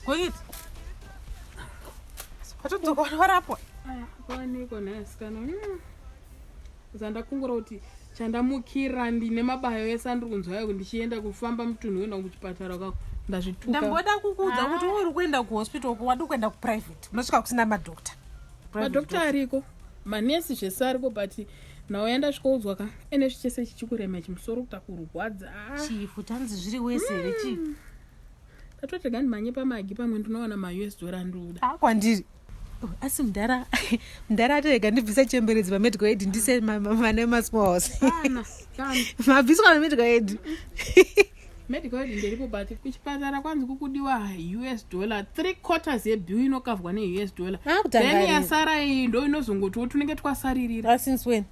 Wait. Patodzoka warapo. Kwaniko nasikana. Zanda kungura kuti chandamukira ndine mabayo ese andirikunzwa yako ndichienda kufamba mutunhu wenda kuchipatara kwako ndazvituka. Ndamboda kukuudza kuti uri kuenda kuhospital ko wadi kuenda kuprivate. Unosvika kusina madokta. Madokta ariko, manesi zvese ariko but naoenda svikodzwa ka ene zvichese chichikurema chimusoro kutakurwadza. Chifu tanzi zviri wese here chi. Tatoti gani manye pamagi pamwe ndinoona ma-US dollar ndoda. Kwandiri. Asi mdara atorega ndibvisa chemberedzi pamedical aid ndise mane masmall house. Mabviswa pamedical aid. Medical aid ndiripo but kuchipatara kwanzi kukudiwa US dollar 3/4 yebill inokavwa ne-US dollar. Then yasara iyi ndo inozongoti tunenge twasaririra. Since when?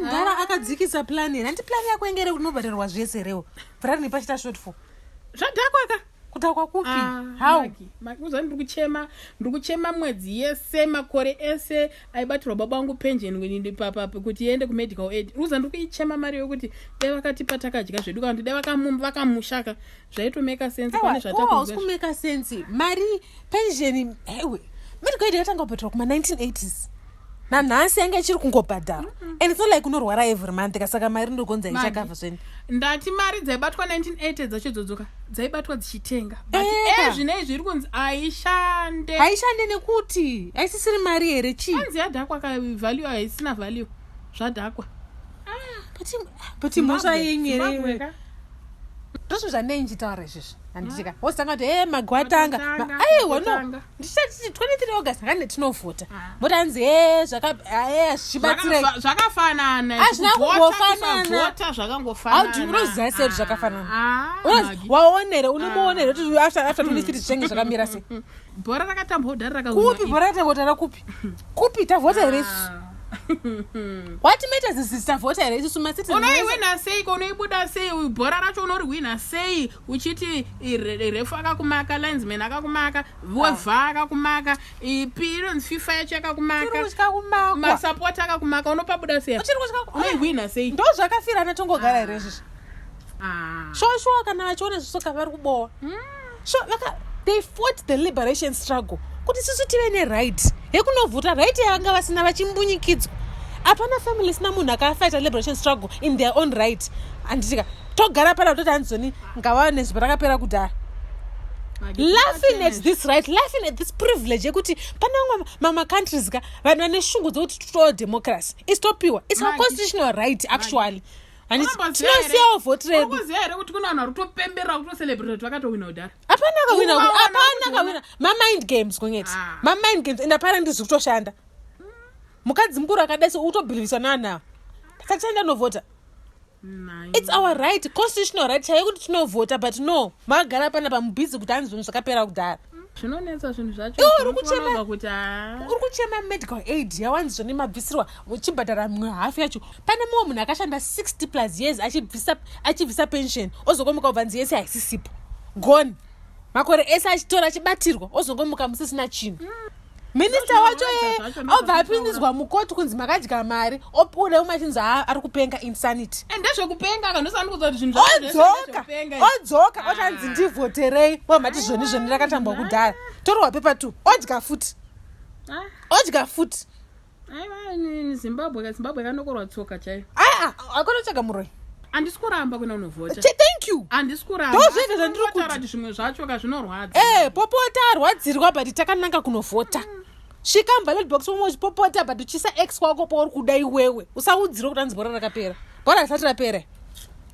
Mdara akadzikisa plan here. Anti plan yako engere kunobhadharwa zvese rewo. Brand nepachita shortfall. Zvadhakwa ka. Kutakwa kupi? How? Uzani ndikuchema mwedzi yese makore ese aibatirwa baba wangu pension ngini papa kuti ende ku medical aid. Uzani ndikuichema mari yokuti dai vakatipa takadya zvedu kana dai vakamushaka zvaito make sense pane zvatakuzwa. Usiku make sense. Mari pension ewe. Medical aid yatanga kubatirwa kuma 1980s. Na nhasi yanga chiri kungobhadhara. And it's not like unorwara every month kasaka mari ndokonza ichakava zveni. Ndati mari dzaibatwa 1980 dzachidzoka dzaibatwa dzichitenga but zvinei zviri kunzi aishande nekuti aisisiri mari here chi anzi yadhakwa ka value haisina value zvadhakwa but mhosva yenyere ndozvo zvanenjitaura izvizvi handisika wosanga kuti magwatanga aiwa no ndichati 23 August akane tinovhota but anzi zvichibatsira zvakafanana zvakafanana zvakangofanana unoziva sei kuti zvakafanana waonere unomuonere kuti after 23 zvichange zvakamira sei bhora rakatambodhara kupi bhora rakatambodhara kupi tavhota here What matters is sister voter here isusu masiti unoiwina sei unoibuda sei bhora racho unoriwina sei uchiti refu akakumaka linesman akakumaka weva akakumaka parents FIFA yacho akakumaka masupport akakumaka unopabuda sei unoiwina sei ndo zvakafirana tongogara here izvi shosho kana vachiona zvisoka vari kubowa they fought the liberation struggle kuti sisi tive neright yekunovhota right yavanga vasina vachimbunyikidzwa apana family isina munhu akafighta liberation struggle in their own right anditika togara pana kutoti hanzoni ngava nezvipo rakapera kudhara laughing at this right laughing at this privilege yekuti pana mama countries ka vanhu vane shungu dzokuti tutoo democracy istopiwa it's a constitutional right actually tinosiyawo vote redu ukuziva here kuti kuna vanhu vari kutopemberera kutocelebrate vakatowina kudhara apana kawina mamind games kongeti mamind games and apparently zviri kutoshanda mukadzi mukuru akadai utobhiliviswa naanava tasatienda novhota it's our right constitutional right chaiyo kuti tinovhota but no magara pana pamubhizi kuti hanzi zvinhu zvakapera kudhara zvinonetsa zvinhu zvacho uri kuchema medical aid yawanzi zvone mabvisirwa uchibhadhara mumwe hafu yacho pane mumwe munhu akashanda 60 plus years achibvisa pension ozokomuka ubvanzi yese haisisipo gone makore ese achitora achibatirwa ozongomuka musisina chinhu minista wacho obva apindidzwa mukoti kunzi makadya mari opuda umachinzi ari kupenga insanity ndezvekupenga kanosandikuza kuti zvinhu odzoka otanzi ndivhoterei wamati zvoni rakatambwa kudhara torwa pepa 2 odya futi Zimbabwe yakanokorwa tsoka chaiyo akonotsvaga muroi handisi kuramba kuna unovhota thank you handisi kuramba ndozvizvo zvandiri kuti zvimwe zvacho kazvinorwadza popota arwadzirwa but takananga kunovhota svika muballot box umwe uchipopota but uchisa x kwako pauri kuda iwewe usaudzire kuti hanzi bhora rakapera bhora risati rapera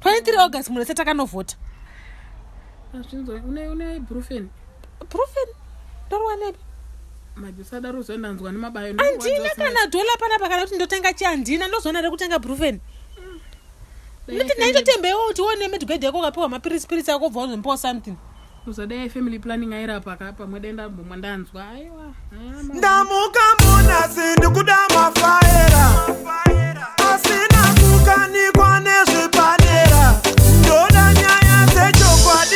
23 August munhu setakanovhota une brufen ndorwanepi majusada ruzoendanzwa nemabayo handina kana dola panapa kana kuti ndotenga chi handina ndozoona rekutenga brufen naitotembeiwo kuti one medical yako ukapiwa mapirisi ako bva uzompiwa something uzadai family planning airapa pamwe denda mwandanzwa aiwa ndamuka munasi ndikuda mafaira